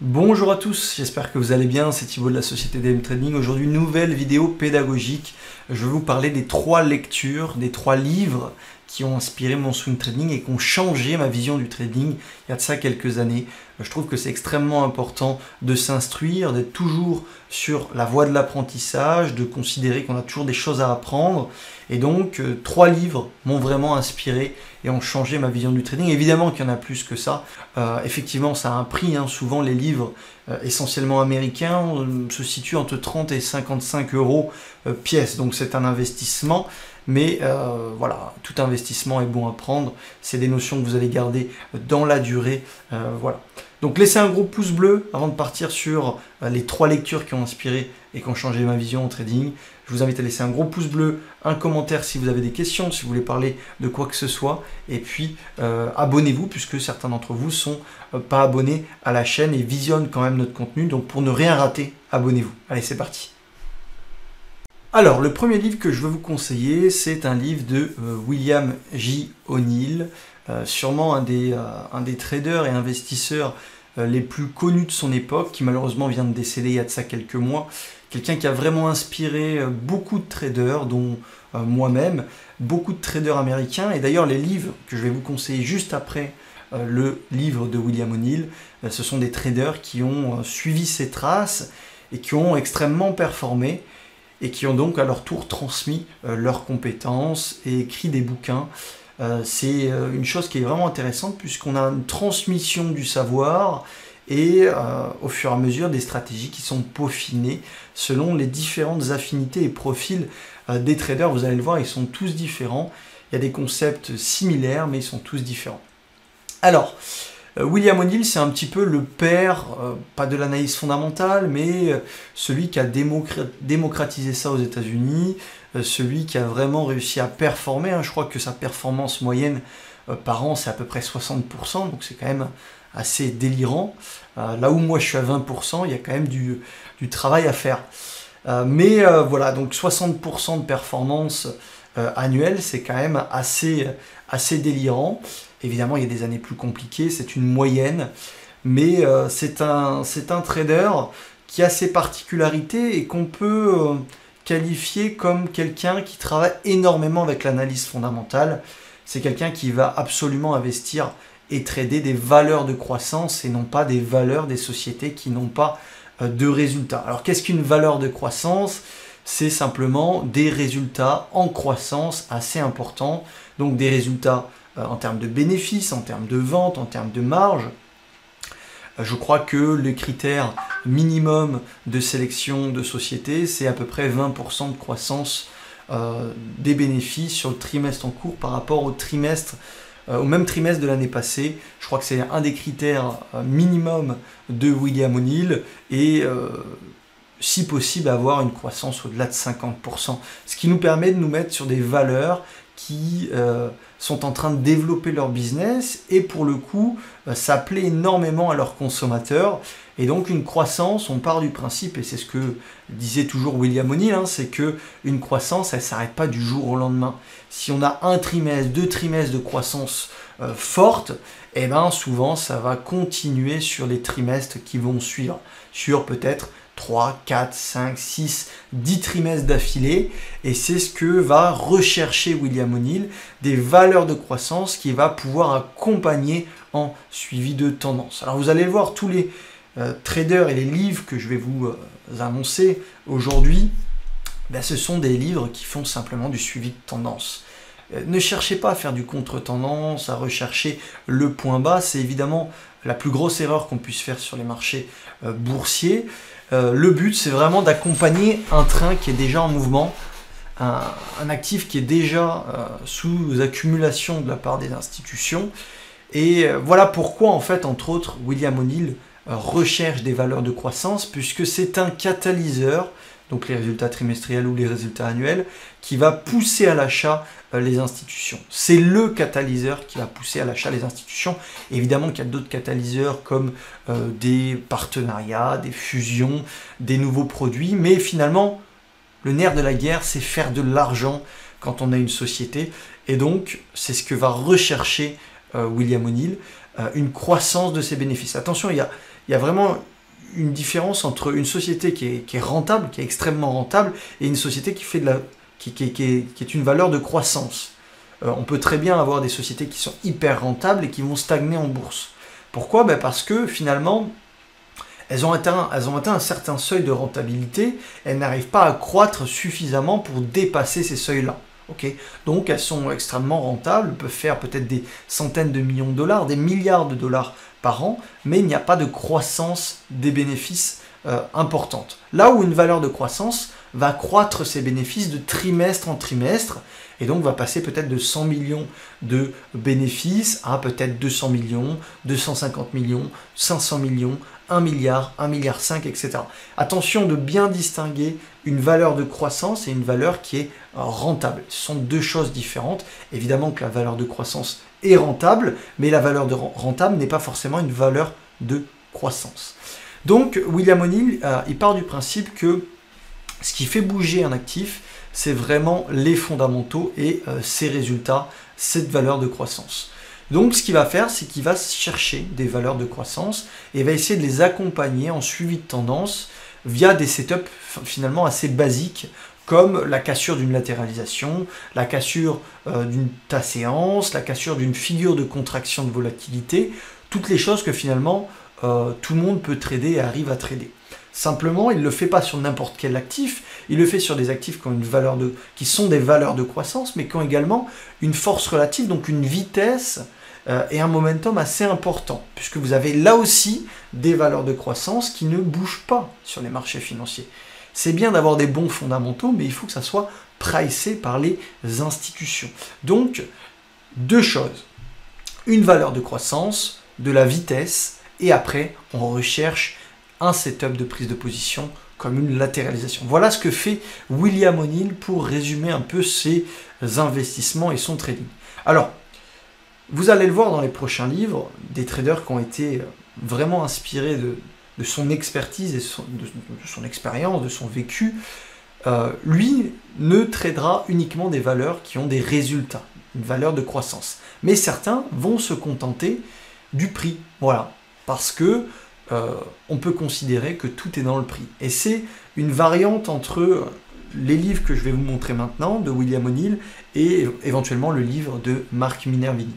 Bonjour à tous, j'espère que vous allez bien, c'est Thibaut de la société DM Trading. Aujourd'hui, nouvelle vidéo pédagogique. Je vais vous parler des 3 lectures, des 3 livres qui ont inspiré mon swing trading et qui ont changé ma vision du trading il y a de ça quelques années. Je trouve que c'est extrêmement important de s'instruire, d'être toujours sur la voie de l'apprentissage, de considérer qu'on a toujours des choses à apprendre. Et donc, 3 livres m'ont vraiment inspiré et ont changé ma vision du trading. Évidemment qu'il y en a plus que ça. Effectivement, ça a un prix. Souvent, les livres essentiellement américains se situent entre 30 et 55 euros pièce. Donc, c'est un investissement. Mais voilà, tout investissement est bon à prendre. C'est des notions que vous allez garder dans la durée. Voilà. Donc laissez un gros pouce bleu avant de partir sur les 3 lectures qui ont inspiré et qui ont changé ma vision au trading. Je vous invite à laisser un gros pouce bleu, un commentaire si vous avez des questions, si vous voulez parler de quoi que ce soit. Et puis abonnez-vous puisque certains d'entre vous sont pas abonnés à la chaîne et visionnent quand même notre contenu. Donc pour ne rien rater, abonnez-vous. Allez, c'est parti. Alors, le premier livre que je veux vous conseiller, c'est un livre de William J. O'Neill, sûrement un des traders et investisseurs les plus connus de son époque, qui malheureusement vient de décéder il y a de ça quelques mois. Quelqu'un qui a vraiment inspiré beaucoup de traders, dont moi-même, beaucoup de traders américains. Et d'ailleurs, les livres que je vais vous conseiller juste après le livre de William O'Neill, ce sont des traders qui ont suivi ses traces et qui ont extrêmement performé, et qui ont donc à leur tour transmis leurs compétences et écrit des bouquins. C'est une chose qui est vraiment intéressante puisqu'on a une transmission du savoir et au fur et à mesure des stratégies qui sont peaufinées selon les différentes affinités et profils des traders. Vous allez le voir, ils sont tous différents. Il y a des concepts similaires, mais ils sont tous différents. Alors, William O'Neill, c'est un petit peu le père, pas de l'analyse fondamentale, mais celui qui a démocratisé ça aux États-Unis, celui qui a vraiment réussi à performer. Je crois que sa performance moyenne par an, c'est à peu près 60%, donc c'est quand même assez délirant. Là où moi je suis à 20%, il y a quand même du travail à faire. Mais voilà, donc 60% de performance annuelle, c'est quand même assez délirant. Évidemment, il y a des années plus compliquées, c'est une moyenne, mais c'est un trader qui a ses particularités et qu'on peut qualifier comme quelqu'un qui travaille énormément avec l'analyse fondamentale. C'est quelqu'un qui va absolument investir et trader des valeurs de croissance et non pas des valeurs des sociétés qui n'ont pas de résultats. Alors, qu'est-ce qu'une valeur de croissance ? C'est simplement des résultats en croissance assez importants, donc des résultats en termes de bénéfices, en termes de vente, en termes de marge. Je crois que le critère minimum de sélection de société, c'est à peu près 20% de croissance des bénéfices sur le trimestre en cours par rapport au même trimestre de l'année passée. Je crois que c'est un des critères minimum de William O'Neill et si possible avoir une croissance au-delà de 50%. Ce qui nous permet de nous mettre sur des valeurs qui sont en train de développer leur business et pour le coup, ça plaît énormément à leurs consommateurs. Et donc une croissance, on part du principe, et c'est ce que disait toujours William O'Neill, c'est qu'une croissance, elle ne s'arrête pas du jour au lendemain. Si on a un trimestre, 2 trimestres de croissance forte, et ben souvent ça va continuer sur les trimestres qui vont suivre, sur peut-être 3, 4, 5, 6, 10 trimestres d'affilée, et c'est ce que va rechercher William O'Neill, des valeurs de croissance qui va pouvoir accompagner en suivi de tendance. Alors vous allez le voir, tous les traders et les livres que je vais vous annoncer aujourd'hui, ce sont des livres qui font simplement du suivi de tendance. Ne cherchez pas à faire du contre-tendance, à rechercher le point bas, c'est évidemment la plus grosse erreur qu'on puisse faire sur les marchés boursiers. Le but, c'est vraiment d'accompagner un train qui est déjà en mouvement, un actif qui est déjà sous accumulation de la part des institutions. Et voilà pourquoi, en fait, entre autres, William O'Neill recherche des valeurs de croissance, puisque c'est un catalyseur, donc les résultats trimestriels ou les résultats annuels, qui va pousser à l'achat les institutions. C'est le catalyseur qui va pousser à l'achat les institutions. Évidemment qu'il y a d'autres catalyseurs comme des partenariats, des fusions, des nouveaux produits, mais finalement, le nerf de la guerre, c'est faire de l'argent quand on a une société. Et donc, c'est ce que va rechercher William O'Neill, une croissance de ses bénéfices. Attention, il y a vraiment une différence entre une société qui est rentable, qui est extrêmement rentable, et une société qui est une valeur de croissance. On peut très bien avoir des sociétés qui sont hyper rentables et qui vont stagner en bourse. Pourquoi? Parce que finalement, elles ont atteint un certain seuil de rentabilité, elles n'arrivent pas à croître suffisamment pour dépasser ces seuils-là. Okay, donc elles sont extrêmement rentables, peuvent faire peut-être des centaines de millions de dollars, des milliards de dollars par an, mais il n'y a pas de croissance des bénéfices importante. Là où une valeur de croissance va croître ses bénéfices de trimestre en trimestre, et donc va passer peut-être de 100 millions de bénéfices à peut-être 200 millions, 250 millions, 500 millions, 1 milliard, 1,5 milliard, etc. Attention de bien distinguer une valeur de croissance et une valeur qui est rentable. Ce sont deux choses différentes. Évidemment que la valeur de croissance est rentable, mais la valeur de rentable n'est pas forcément une valeur de croissance. Donc William O'Neill, il part du principe que ce qui fait bouger un actif, c'est vraiment les fondamentaux et ses résultats, cette valeur de croissance. Donc ce qu'il va faire, c'est qu'il va chercher des valeurs de croissance et va essayer de les accompagner en suivi de tendance via des setups finalement assez basiques comme la cassure d'une latéralisation, la cassure d'une tasséance, la cassure d'une figure de contraction de volatilité, toutes les choses que finalement tout le monde peut trader et arrive à trader. Simplement, il ne le fait pas sur n'importe quel actif, il le fait sur des actifs qui sont des valeurs de croissance, mais qui ont également une force relative, donc une vitesse et un momentum assez important, puisque vous avez là aussi des valeurs de croissance qui ne bougent pas sur les marchés financiers. C'est bien d'avoir des bons fondamentaux, mais il faut que ça soit pricé par les institutions. Donc, deux choses. Une valeur de croissance, de la vitesse, et après, on recherche un setup de prise de position comme une latéralisation. Voilà ce que fait William O'Neill pour résumer un peu ses investissements et son trading. Alors, vous allez le voir dans les prochains livres, des traders qui ont été vraiment inspirés de son expertise et de son expérience, de son vécu. Lui ne tradera uniquement des valeurs qui ont des résultats, une valeur de croissance. Mais certains vont se contenter du prix, voilà, parce que on peut considérer que tout est dans le prix. Et c'est une variante entre les livres que je vais vous montrer maintenant, de William O'Neill, et éventuellement le livre de Marc Minervini.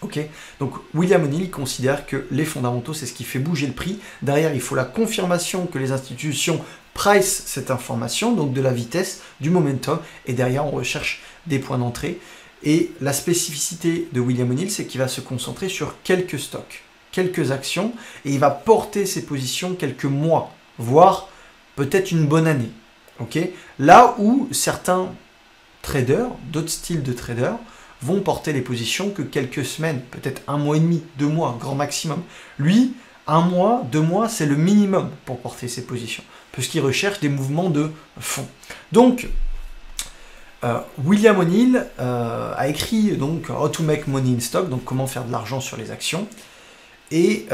Okay, donc William O'Neill considère que les fondamentaux, c'est ce qui fait bouger le prix. Derrière, il faut la confirmation que les institutions price cette information, donc de la vitesse, du momentum, et derrière, on recherche des points d'entrée. Et la spécificité de William O'Neill, c'est qu'il va se concentrer sur quelques stocks, quelques actions, et il va porter ses positions quelques mois, voire peut-être une bonne année. Okay, là où certains traders, d'autres styles de traders, vont porter les positions que quelques semaines, peut-être un mois et demi, 2 mois, grand maximum. Lui, 1 mois, 2 mois, c'est le minimum pour porter ses positions, puisqu'il recherche des mouvements de fond. Donc, William O'Neill a écrit donc How to make money in stock, donc comment faire de l'argent sur les actions, et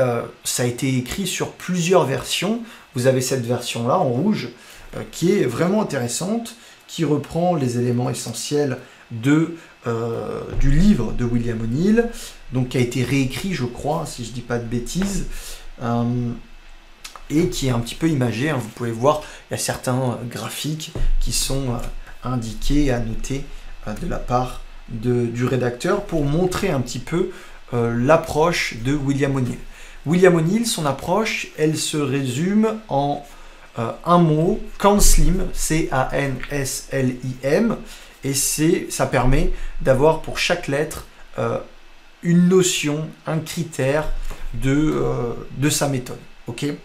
ça a été écrit sur plusieurs versions. Vous avez cette version-là en rouge, qui est vraiment intéressante, qui reprend les éléments essentiels du livre de William O'Neill, donc qui a été réécrit, je crois, si je ne dis pas de bêtises, et qui est un petit peu imagé. Hein. Vous pouvez voir, il y a certains graphiques qui sont indiqués et annotés de la part du rédacteur pour montrer un petit peu l'approche de William O'Neill. William O'Neill, son approche, elle se résume en un mot, CANSLIM, C-A-N-S-L-I-M, et ça permet d'avoir pour chaque lettre une notion, un critère de sa méthode. Okay,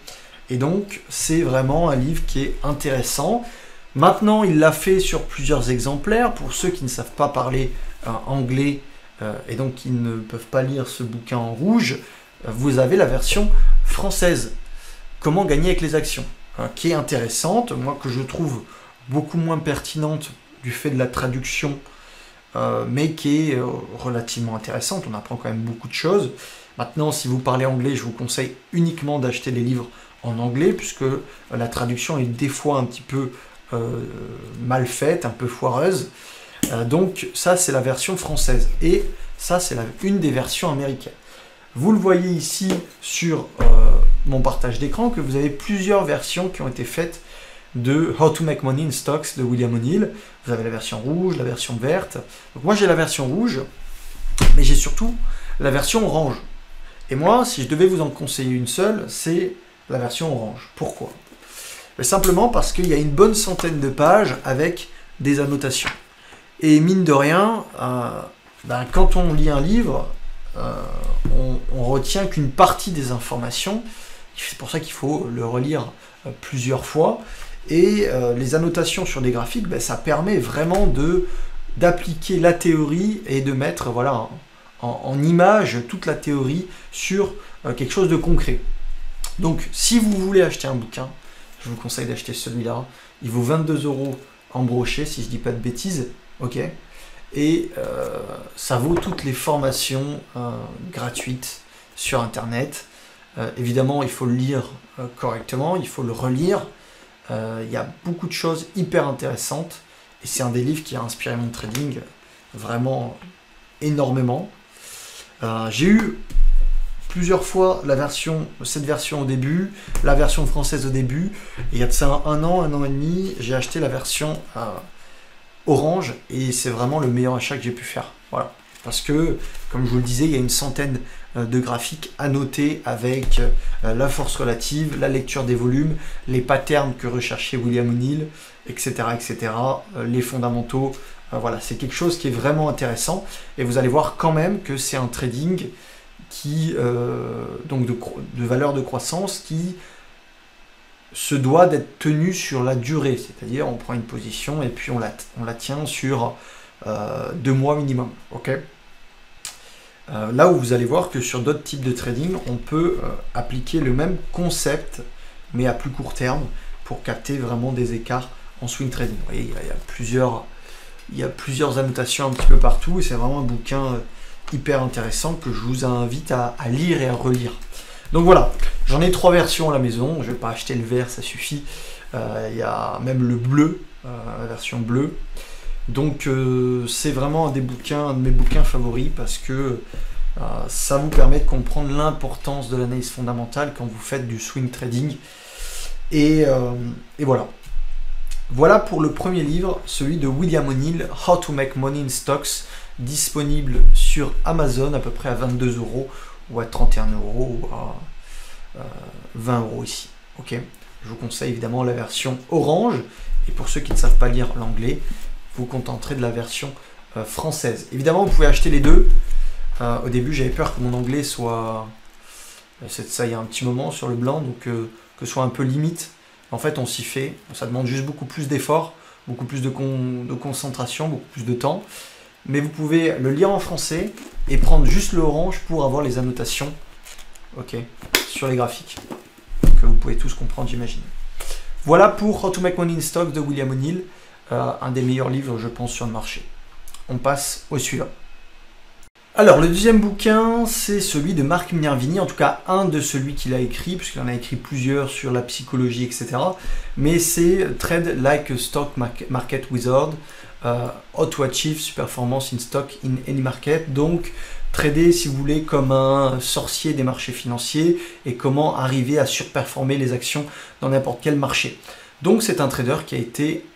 et donc, c'est vraiment un livre qui est intéressant. Maintenant, il l'a fait sur plusieurs exemplaires. Pour ceux qui ne savent pas parler anglais et donc qui ne peuvent pas lire ce bouquin en rouge, vous avez la version française. Comment gagner avec les actions, hein, qui est intéressante, moi que je trouve beaucoup moins pertinente du fait de la traduction, mais qui est relativement intéressante. On apprend quand même beaucoup de choses. Maintenant, si vous parlez anglais, je vous conseille uniquement d'acheter les livres en anglais, puisque la traduction est des fois un petit peu mal faite, un peu foireuse. Donc ça, c'est la version française. Et ça, c'est une des versions américaines. Vous le voyez ici sur mon partage d'écran que vous avez plusieurs versions qui ont été faites de How to Make Money in Stocks de William O'Neill. Vous avez la version rouge, la version verte. Donc moi j'ai la version rouge, mais j'ai surtout la version orange. Et moi, si je devais vous en conseiller une seule, c'est la version orange. Pourquoi? Simplement parce qu'il y a une bonne centaine de pages avec des annotations. Et mine de rien, quand on lit un livre, on retient qu'une partie des informations. C'est pour ça qu'il faut le relire plusieurs fois. Et les annotations sur des graphiques, ça permet vraiment d'appliquer la théorie et de mettre en image toute la théorie sur quelque chose de concret. Donc si vous voulez acheter un bouquin, je vous conseille d'acheter celui-là. Il vaut 22 € en brochet, si je ne dis pas de bêtises. Ok. Et ça vaut toutes les formations gratuites sur Internet. Évidemment, il faut le lire correctement, il faut le relire. Il y a beaucoup de choses hyper intéressantes. Et c'est un des livres qui a inspiré mon trading vraiment énormément. J'ai eu plusieurs fois cette version au début, la version française au début, et il y a de ça un an et demi, j'ai acheté la version orange, et c'est vraiment le meilleur achat que j'ai pu faire. Voilà. Parce que, comme je vous le disais, il y a une centaine de graphiques annotés avec la force relative, la lecture des volumes, les patterns que recherchait William O'Neill, etc., etc., les fondamentaux. Voilà, c'est quelque chose qui est vraiment intéressant, et vous allez voir quand même que c'est un trading qui donc de valeur de croissance qui se doit d'être tenu sur la durée, c'est-à-dire on prend une position et puis on la tient sur 2 mois minimum. Ok. Là où vous allez voir que sur d'autres types de trading, on peut appliquer le même concept, mais à plus court terme, pour capter vraiment des écarts en swing trading. Vous voyez, il y a plusieurs annotations un petit peu partout, et c'est vraiment un bouquin hyper intéressant que je vous invite à lire et à relire. Donc voilà, j'en ai 3 versions à la maison. Je ne vais pas acheter le vert, ça suffit. Il y a même le bleu, la version bleue. Donc c'est vraiment un de mes bouquins favoris, parce que ça vous permet de comprendre l'importance de l'analyse fondamentale quand vous faites du swing trading. Et voilà. Voilà pour le premier livre, celui de William O'Neill, How to Make Money in Stocks, disponible sur Amazon à peu près à 22 € ou à 31 € ou à 20 € ici. Ok. Je vous conseille évidemment la version orange, et pour ceux qui ne savent pas lire l'anglais, vous contenterez de la version française. Évidemment, vous pouvez acheter les deux. Au début, j'avais peur que mon anglais soit... ça il y a un petit moment sur le blanc, donc que ce soit un peu limite. En fait, on s'y fait. Ça demande juste beaucoup plus d'efforts, beaucoup plus de concentration, beaucoup plus de temps. Mais vous pouvez le lire en français et prendre juste le orange pour avoir les annotations, ok, sur les graphiques, que vous pouvez tous comprendre, j'imagine. Voilà pour How to Make Money in Stocks de William O'Neill, un des meilleurs livres, je pense, sur le marché. On passe au suivant. Alors, le deuxième bouquin, c'est celui de Marc Minervini, en tout cas un de celui qu'il a écrit, puisqu'il en a écrit plusieurs sur la psychologie, etc. Mais c'est Trade Like a Stock Market Wizard, How to Achieve Performance in Stock in Any Market. Donc, trader, si vous voulez, comme un sorcier des marchés financiers, et comment arriver à surperformer les actions dans n'importe quel marché. Donc, c'est un trader qui a été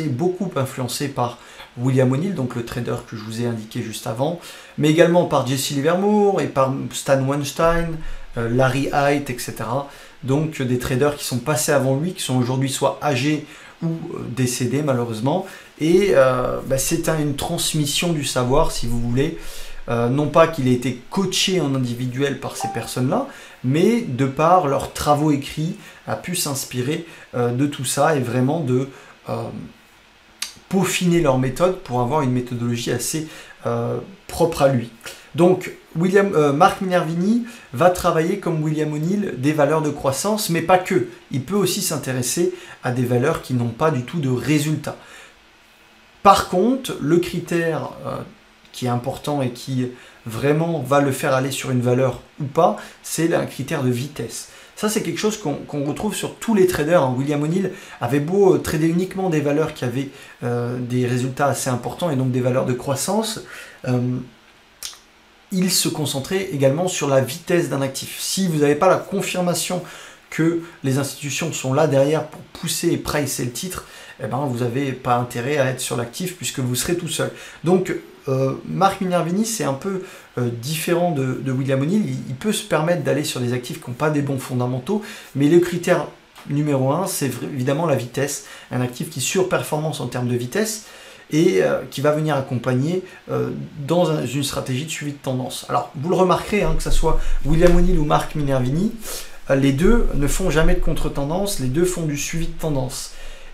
beaucoup influencé par William O'Neill, donc le trader que je vous ai indiqué juste avant, mais également par Jesse Livermore et par Stan Weinstein, Larry Hite, etc. Donc des traders qui sont passés avant lui, qui sont aujourd'hui soit âgés ou décédés malheureusement. Et c'est une transmission du savoir, si vous voulez. Non pas qu'il ait été coaché en individuel par ces personnes-là, mais de par leurs travaux écrits, a pu s'inspirer de tout ça et vraiment de peaufiner leur méthode pour avoir une méthodologie assez propre à lui. Donc Marc Minervini va travailler comme William O'Neill des valeurs de croissance, mais pas que. Il peut aussi s'intéresser à des valeurs qui n'ont pas du tout de résultats. Par contre, le critère qui est important et qui vraiment va le faire aller sur une valeur ou pas, c'est un critère de vitesse. Ça, c'est quelque chose qu'on retrouve sur tous les traders. William O'Neill avait beau trader uniquement des valeurs qui avaient des résultats assez importants et donc des valeurs de croissance. il se concentrait également sur la vitesse d'un actif. Si vous n'avez pas la confirmation que les institutions sont là derrière pour pousser et pricer le titre, eh ben, vous n'avez pas intérêt à être sur l'actif puisque vous serez tout seul. Donc, Marc Minervini, c'est un peu différent de William O'Neill. Il peut se permettre d'aller sur des actifs qui n'ont pas des bons fondamentaux, mais le critère numéro 1, c'est évidemment la vitesse. Un actif qui surperformance en termes de vitesse et qui va venir accompagner dans une stratégie de suivi de tendance. Alors, vous le remarquerez, hein, que ce soit William O'Neill ou Marc Minervini, les deux ne font jamais de contre-tendance, les deux font du suivi de tendance.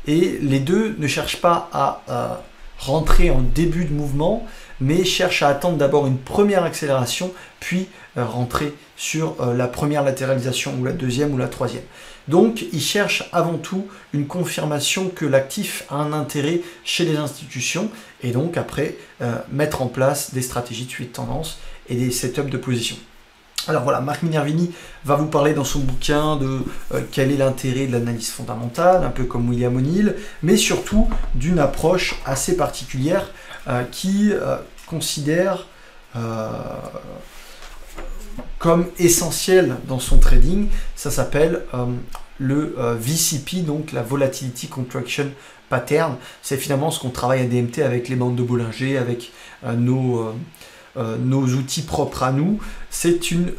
Et les deux ne cherchent pas à rentrer en début de mouvement, mais cherchent à attendre d'abord une première accélération, puis rentrer sur la première latéralisation, ou la deuxième, ou la troisième. Donc, ils cherchent avant tout une confirmation que l'actif a un intérêt chez les institutions, et donc après, mettre en place des stratégies de suivi de tendance et des setups de position. Alors voilà, Marc Minervini va vous parler dans son bouquin de quel est l'intérêt de l'analyse fondamentale, un peu comme William O'Neill, mais surtout d'une approche assez particulière qui considère comme essentiel dans son trading, ça s'appelle le VCP, donc la Volatility Contraction Pattern. C'est finalement ce qu'on travaille à DMT avec les bandes de Bollinger, avec nos outils propres à nous. C'est une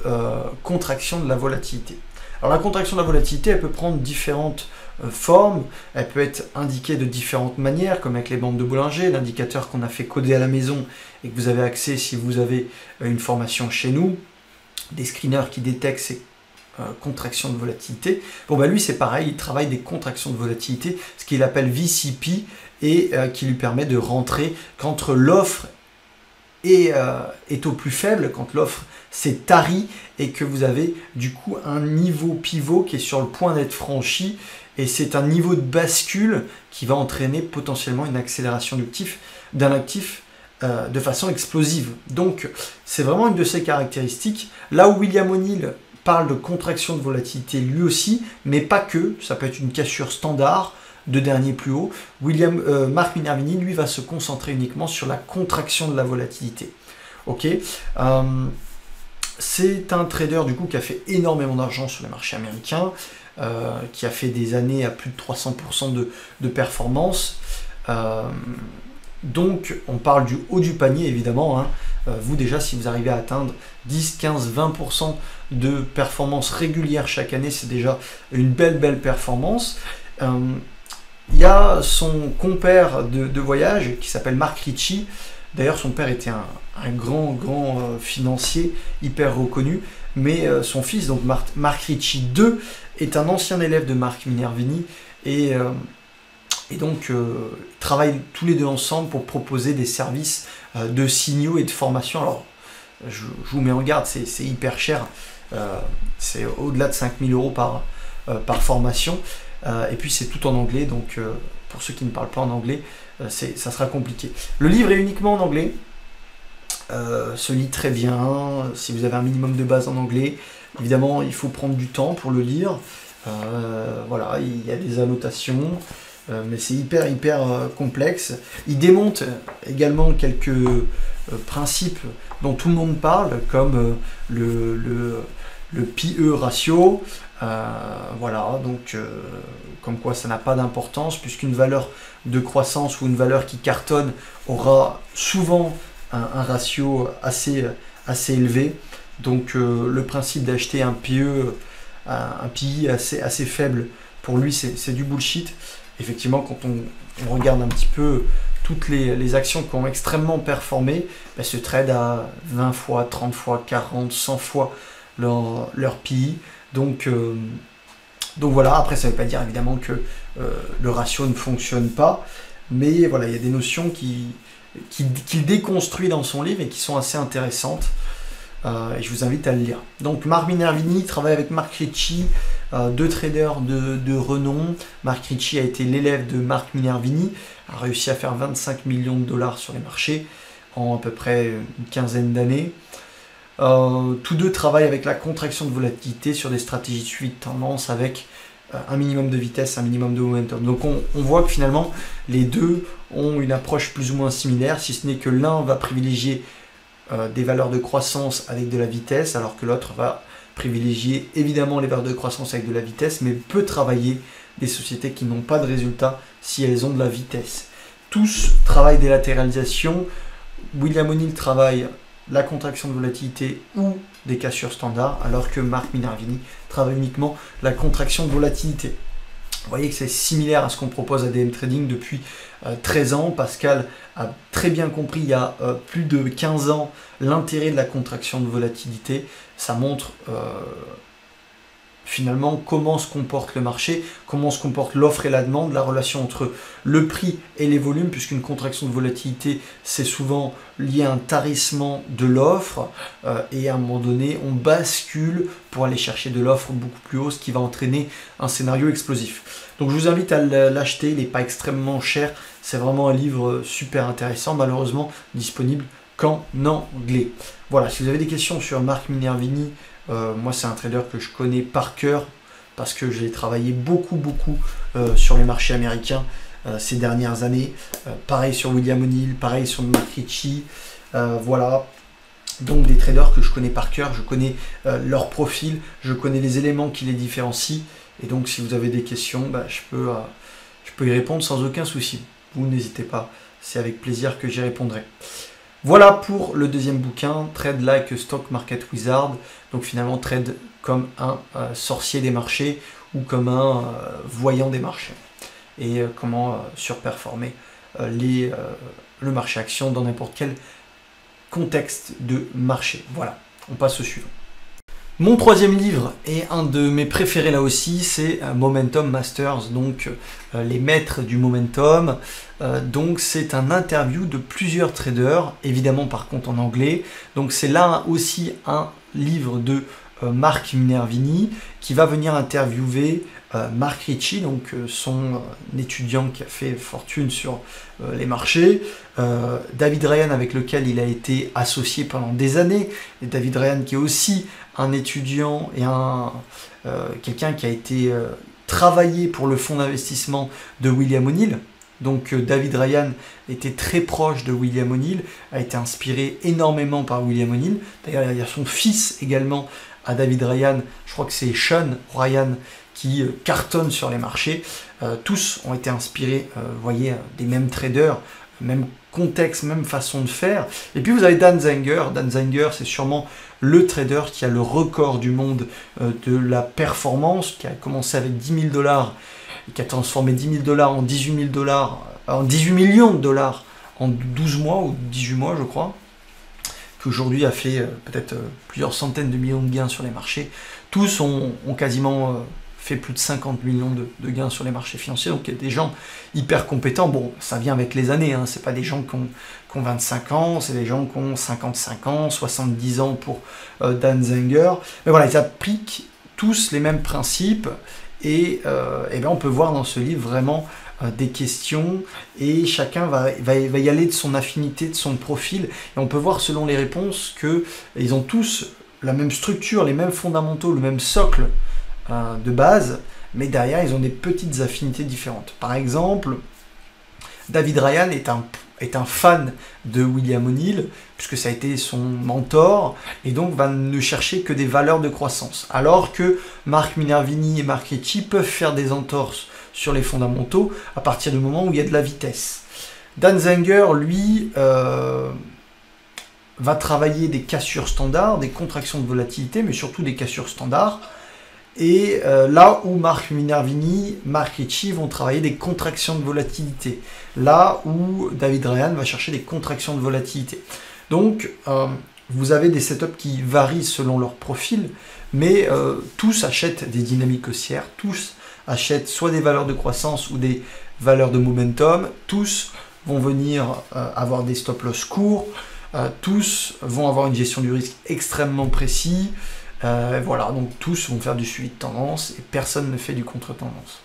contraction de la volatilité. Alors la contraction de la volatilité, elle peut prendre différentes formes, elle peut être indiquée de différentes manières, comme avec les bandes de Bollinger, l'indicateur qu'on a fait coder à la maison et que vous avez accès si vous avez une formation chez nous, des screeners qui détectent ces contractions de volatilité. Bon bah lui c'est pareil, il travaille des contractions de volatilité, ce qu'il appelle VCP, et qui lui permet de rentrer quand l'offre est au plus faible, quand l'offre s'est tarie et que vous avez du coup un niveau pivot qui est sur le point d'être franchi, et c'est un niveau de bascule qui va entraîner potentiellement une accélération d'un actif de façon explosive. Donc c'est vraiment une de ses caractéristiques. Là où William O'Neill parle de contraction de volatilité lui aussi, mais pas que, ça peut être une cassure standard de dernier plus haut. Marc Minervini, lui, va se concentrer uniquement sur la contraction de la volatilité. Ok, c'est un trader du coup qui a fait énormément d'argent sur les marchés américains, qui a fait des années à plus de 300% de performance. Donc on parle du haut du panier évidemment, hein. Vous déjà si vous arrivez à atteindre 10, 15, 20% de performance régulière chaque année, c'est déjà une belle performance. Il y a son compère de voyage qui s'appelle Mark Ritchie. D'ailleurs son père était un grand financier hyper reconnu, mais son fils, donc Mark Ritchie II, est un ancien élève de Marc Minervini, et donc travaillent tous les deux ensemble pour proposer des services de signaux et de formation. Alors je vous mets en garde, c'est hyper cher, c'est au-delà de 5 000 € par formation, et puis c'est tout en anglais, donc pour ceux qui ne parlent pas en anglais, ça sera compliqué. Le livre est uniquement en anglais, se lit très bien, si vous avez un minimum de base en anglais. Évidemment il faut prendre du temps pour le lire, voilà, il y a des annotations, mais c'est hyper complexe. Il démonte également quelques principes dont tout le monde parle, comme le PE ratio, voilà, donc comme quoi ça n'a pas d'importance, puisqu'une valeur de croissance ou une valeur qui cartonne aura souvent un ratio assez élevé. Donc le principe d'acheter un PE, un PI assez faible, pour lui c'est du bullshit. Effectivement, quand on regarde un petit peu toutes les actions qui ont extrêmement performé, ben, se trade à 20 fois, 30 fois, 40, 100 fois leur PI. Donc voilà, après ça ne veut pas dire évidemment que le ratio ne fonctionne pas, mais voilà, il y a des notions qu'il déconstruit dans son livre et qui sont assez intéressantes. Et je vous invite à le lire. Donc Marc Minervini travaille avec Mark Ritchie, deux traders de renom. Mark Ritchie a été l'élève de Marc Minervini, a réussi à faire 25 millions de $ sur les marchés en à peu près une quinzaine d'années. Tous deux travaillent avec la contraction de volatilité sur des stratégies de suivi de tendance avec un minimum de vitesse, un minimum de momentum. Donc on voit que finalement les deux ont une approche plus ou moins similaire, si ce n'est que l'un va privilégier des valeurs de croissance avec de la vitesse, alors que l'autre va privilégier évidemment les valeurs de croissance avec de la vitesse, mais peut travailler des sociétés qui n'ont pas de résultats si elles ont de la vitesse. Tous travaillent des latéralisations. William O'Neill travaille la contraction de volatilité ou des cassures standards, alors que Marc Minervini travaille uniquement la contraction de volatilité. Vous voyez que c'est similaire à ce qu'on propose à DM Trading depuis 13 ans. Pascal a très bien compris il y a plus de 15 ans l'intérêt de la contraction de volatilité. Ça montre finalement comment se comporte le marché, comment se comporte l'offre et la demande, la relation entre le prix et les volumes, puisqu'une contraction de volatilité, c'est souvent lié à un tarissement de l'offre, et à un moment donné, on bascule pour aller chercher de l'offre beaucoup plus haut, ce qui va entraîner un scénario explosif. Donc je vous invite à l'acheter, il n'est pas extrêmement cher, c'est vraiment un livre super intéressant, malheureusement disponible qu'en anglais. Voilà, si vous avez des questions sur Marc Minervini, moi c'est un trader que je connais par cœur parce que j'ai travaillé beaucoup sur les marchés américains ces dernières années. Pareil sur William O'Neill, pareil sur Mark Ritchie, voilà. Donc des traders que je connais par cœur, je connais leur profil, je connais les éléments qui les différencient. Et donc si vous avez des questions, je peux y répondre sans aucun souci. Vous n'hésitez pas, c'est avec plaisir que j'y répondrai. Voilà pour le deuxième bouquin, Trade Like a Stock Market Wizard. Donc finalement, trade comme un sorcier des marchés ou comme un voyant des marchés. Et comment surperformer le marché action dans n'importe quel contexte de marché. Voilà, on passe au suivant. Mon troisième livre est un de mes préférés là aussi, c'est Momentum Masters, donc les maîtres du momentum. Donc c'est un interview de plusieurs traders, évidemment par contre en anglais. Donc c'est là aussi un livre de Marc Minervini qui va venir interviewer Mark Ritchie, donc son étudiant qui a fait fortune sur les marchés, David Ryan avec lequel il a été associé pendant des années, et David Ryan qui est aussi un étudiant et quelqu'un qui a été travaillé pour le fonds d'investissement de William O'Neill. Donc David Ryan était très proche de William O'Neill, a été inspiré énormément par William O'Neill. D'ailleurs il y a son fils également à David Ryan, je crois que c'est Sean Ryan, qui cartonne sur les marchés. Tous ont été inspirés, vous voyez, des mêmes traders, même contexte, même façon de faire. Et puis vous avez Dan Zanger. Dan Zanger, c'est sûrement le trader qui a le record du monde de la performance, qui a commencé avec 10 000 $ et qui a transformé 10 000 $ en 18 000 $, en 18 millions de dollars en 12 mois ou 18 mois, je crois, qui aujourd'hui a fait peut-être plusieurs centaines de millions de gains sur les marchés. Tous ont quasiment fait plus de 50 millions de gains sur les marchés financiers, donc il y a des gens hyper compétents. Bon, ça vient avec les années, hein. C'est pas des gens qui ont 25 ans, c'est des gens qui ont 55 ans, 70 ans pour Dan Zanger. Mais voilà, ils appliquent tous les mêmes principes, et bien on peut voir dans ce livre vraiment des questions, et chacun va y aller de son affinité, de son profil, et on peut voir selon les réponses qu'ils ont tous la même structure, les mêmes fondamentaux, le même socle de base, mais derrière ils ont des petites affinités différentes. Par exemple, David Ryan est un fan de William O'Neill, puisque ça a été son mentor, et donc va ne chercher que des valeurs de croissance. Alors que Marc Minervini et Mark Ritchie peuvent faire des entorses sur les fondamentaux à partir du moment où il y a de la vitesse. Dan Zanger, lui, va travailler des cassures standards, des contractions de volatilité, mais surtout des cassures standards. Et là où Marc Minervini, Mark Ritchie vont travailler des contractions de volatilité. Là où David Ryan va chercher des contractions de volatilité. Donc, vous avez des setups qui varient selon leur profil, mais tous achètent des dynamiques haussières, tous achètent soit des valeurs de croissance ou des valeurs de momentum, tous vont venir avoir des stop-loss courts, tous vont avoir une gestion du risque extrêmement précis. Voilà, donc tous vont faire du suivi de tendance et personne ne fait du contre-tendance.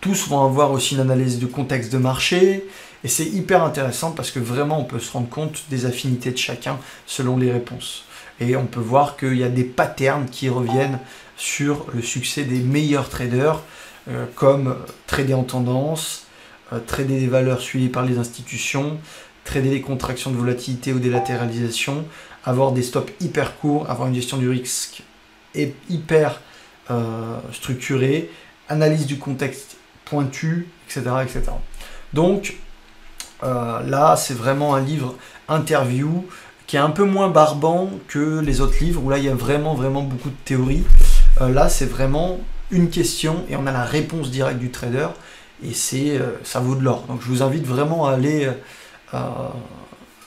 Tous vont avoir aussi une analyse de contexte de marché, et c'est hyper intéressant parce que vraiment on peut se rendre compte des affinités de chacun selon les réponses. Et on peut voir qu'il y a des patterns qui reviennent sur le succès des meilleurs traders, comme trader en tendance, trader des valeurs suivies par les institutions, trader les contractions de volatilité ou des latéralisations, avoir des stops hyper courts, avoir une gestion du risque hyper structurée, analyse du contexte pointu, etc. etc. Donc là, c'est vraiment un livre interview qui est un peu moins barbant que les autres livres, où là, il y a vraiment beaucoup de théorie. Là, c'est vraiment une question et on a la réponse directe du trader et ça vaut de l'or. Donc, je vous invite vraiment à aller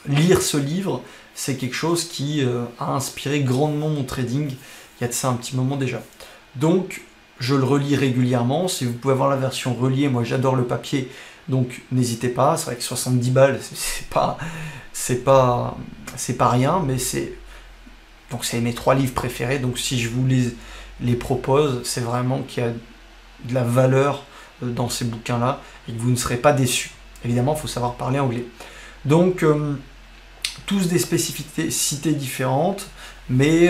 lire ce livre. C'est quelque chose qui a inspiré grandement mon trading il y a de ça un petit moment déjà. Donc, je le relis régulièrement. Si vous pouvez avoir la version reliée, moi j'adore le papier, donc n'hésitez pas. C'est vrai que 70 balles, c'est pas rien, mais c'est mes 3 livres préférés. Donc si je vous les propose, c'est vraiment qu'il y a de la valeur dans ces bouquins-là et que vous ne serez pas déçus. Évidemment, il faut savoir parler anglais. Donc, tous des spécificités différentes, mais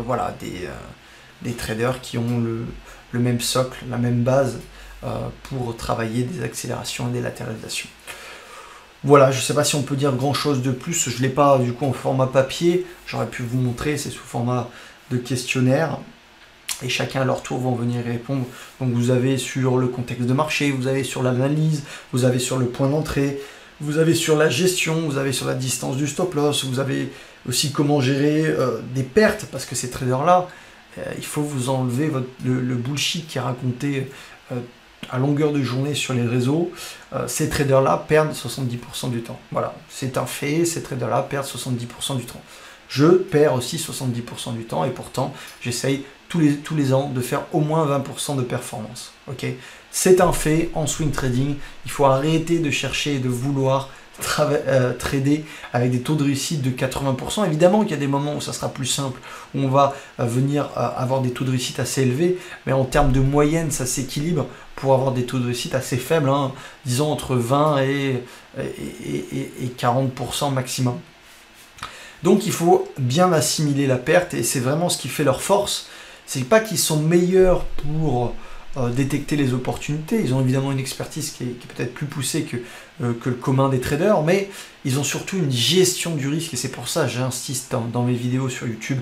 voilà, des traders qui ont le même socle, la même base pour travailler des accélérations et des latéralisations. Voilà, je ne sais pas si on peut dire grand chose de plus, je ne l'ai pas du coup en format papier, j'aurais pu vous montrer, c'est sous format de questionnaire, et chacun à leur tour vont venir répondre. Donc vous avez sur le contexte de marché, vous avez sur l'analyse, vous avez sur le point d'entrée, vous avez sur la gestion, vous avez sur la distance du stop loss, vous avez aussi comment gérer des pertes, parce que ces traders-là, il faut vous enlever le bullshit qui est raconté à longueur de journée sur les réseaux. Ces traders-là perdent 70% du temps. Voilà, c'est un fait, ces traders-là perdent 70% du temps. Je perds aussi 70% du temps et pourtant, j'essaye tous les ans de faire au moins 20% de performance. Okay, c'est un fait en swing trading. Il faut arrêter de chercher et de vouloir trader avec des taux de réussite de 80%. Évidemment qu'il y a des moments où ça sera plus simple, où on va venir avoir des taux de réussite assez élevés, mais en termes de moyenne, ça s'équilibre pour avoir des taux de réussite assez faibles, hein, disons entre 20 et 40% maximum. Donc il faut bien assimiler la perte et c'est vraiment ce qui fait leur force. C'est pas qu'ils sont meilleurs pour détecter les opportunités, ils ont évidemment une expertise qui est peut-être plus poussée que le commun des traders, mais ils ont surtout une gestion du risque et c'est pour ça que j'insiste dans mes vidéos sur YouTube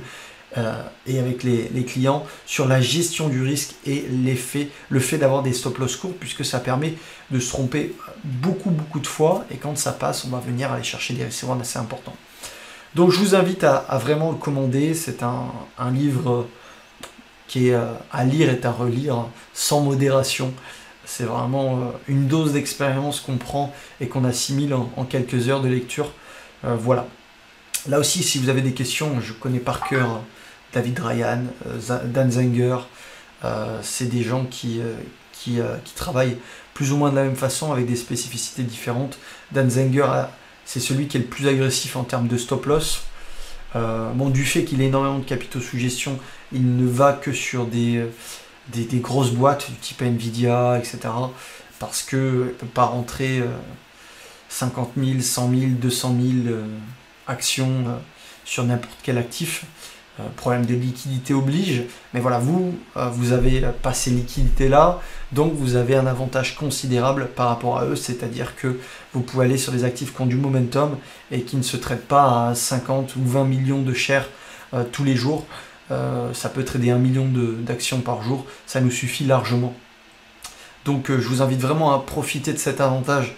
et avec les clients sur la gestion du risque et le fait d'avoir des stop loss courts, puisque ça permet de se tromper beaucoup de fois et quand ça passe, on va venir aller chercher des risk assez importants. Donc je vous invite à vraiment le commander, c'est un livre qui est à lire et à relire sans modération. C'est vraiment une dose d'expérience qu'on prend et qu'on assimile en quelques heures de lecture. Voilà. Là aussi, si vous avez des questions, je connais par cœur David Ryan, Dan Zenger. C'est des gens qui travaillent plus ou moins de la même façon avec des spécificités différentes. Dan Zenger, c'est celui qui est le plus agressif en termes de stop loss. Bon, du fait qu'il ait énormément de capitaux sous gestion, il ne va que sur des grosses boîtes du type Nvidia, etc. Parce qu'il ne peut pas rentrer 50 000, 100 000, 200 000 actions sur n'importe quel actif. Problème de liquidité oblige, mais voilà, vous avez pas ces liquidités-là, donc vous avez un avantage considérable par rapport à eux, c'est-à-dire que vous pouvez aller sur des actifs qui ont du momentum et qui ne se traitent pas à 50 ou 20 millions de shares tous les jours. Ça peut trader 1 million d'actions par jour, ça nous suffit largement. Donc je vous invite vraiment à profiter de cet avantage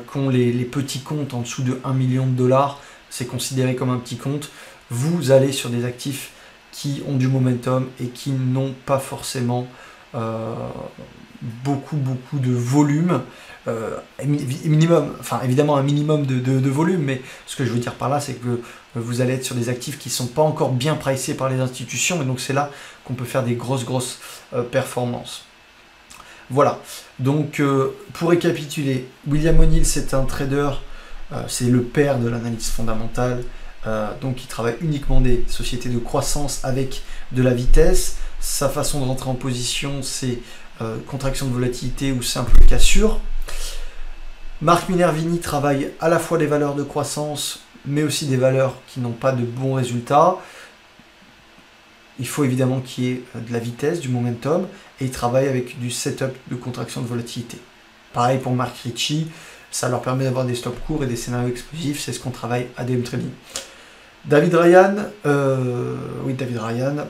qu'ont les petits comptes en dessous de 1 million de dollars, c'est considéré comme un petit compte. Vous allez sur des actifs qui ont du momentum et qui n'ont pas forcément beaucoup de volume, minimum, enfin évidemment un minimum de volume, mais ce que je veux dire par là, c'est que vous allez être sur des actifs qui ne sont pas encore bien pricés par les institutions, et donc c'est là qu'on peut faire des grosses performances. Voilà, donc pour récapituler, William O'Neill, c'est un trader, c'est le père de l'analyse fondamentale. Donc il travaille uniquement des sociétés de croissance avec de la vitesse. Sa façon de rentrer en position, c'est contraction de volatilité ou simple cassure. Marc Minervini travaille à la fois des valeurs de croissance, mais aussi des valeurs qui n'ont pas de bons résultats. Il faut évidemment qu'il y ait de la vitesse, du momentum, et il travaille avec du setup de contraction de volatilité. Pareil pour Marc Ritchie. Ça leur permet d'avoir des stops courts et des scénarios explosifs. C'est ce qu'on travaille à DM Trading. David Ryan, David Ryan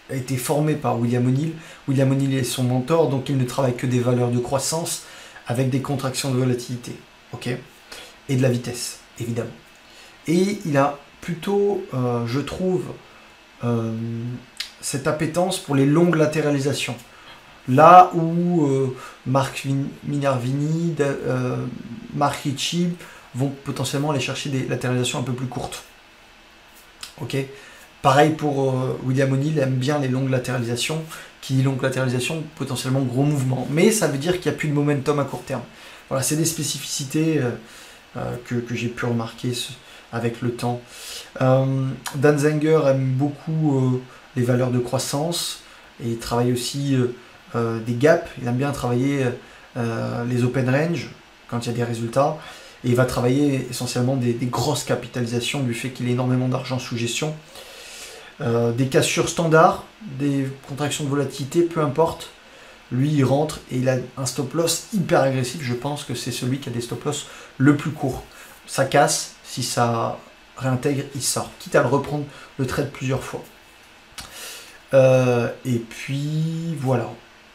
a été formé par William O'Neill. William O'Neill est son mentor, donc il ne travaille que des valeurs de croissance avec des contractions de volatilité, ok, et de la vitesse, évidemment. Et il a plutôt, je trouve, cette appétence pour les longues latéralisations. Là où Mark Minervini, Mark Ritchie vont potentiellement aller chercher des latéralisations un peu plus courtes. Ok. Pareil pour William O'Neill, aime bien les longues latéralisations. Qui dit longue latéralisation, potentiellement gros mouvement. Mais ça veut dire qu'il n'y a plus de momentum à court terme. Voilà, c'est des spécificités que j'ai pu remarquer avec le temps. Dan Zenger aime beaucoup les valeurs de croissance et il travaille aussi des gaps. Il aime bien travailler les open range quand il y a des résultats. Et il va travailler essentiellement des grosses capitalisations du fait qu'il ait énormément d'argent sous gestion. Des cassures standards, des contractions de volatilité, peu importe. Lui, il rentre et il a un stop loss hyper agressif. Je pense que c'est celui qui a des stop loss le plus court. Ça casse, si ça réintègre, il sort. Quitte à le reprendre le trade plusieurs fois. Et puis, voilà.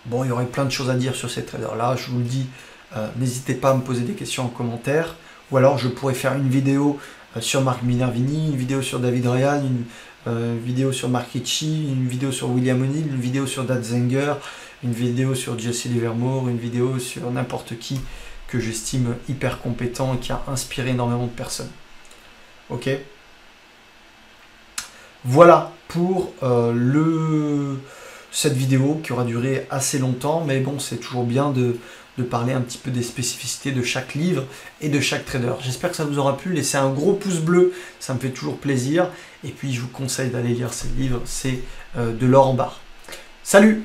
Bon, il y aurait plein de choses à dire sur ces traders-là. Je vous le dis, n'hésitez pas à me poser des questions en commentaire. Ou alors, je pourrais faire une vidéo sur Mark Minervini, une vidéo sur David Ryan, une vidéo sur Mark Ritchie, une vidéo sur William O'Neill, une vidéo sur Dan Zenger, une vidéo sur Jesse Livermore, une vidéo sur n'importe qui que j'estime hyper compétent et qui a inspiré énormément de personnes. Ok. Voilà pour cette vidéo qui aura duré assez longtemps, mais bon, c'est toujours bien de parler un petit peu des spécificités de chaque livre et de chaque trader. J'espère que ça vous aura plu. Laissez un gros pouce bleu, ça me fait toujours plaisir. Et puis, je vous conseille d'aller lire ces livres, c'est de l'or en barre. Salut!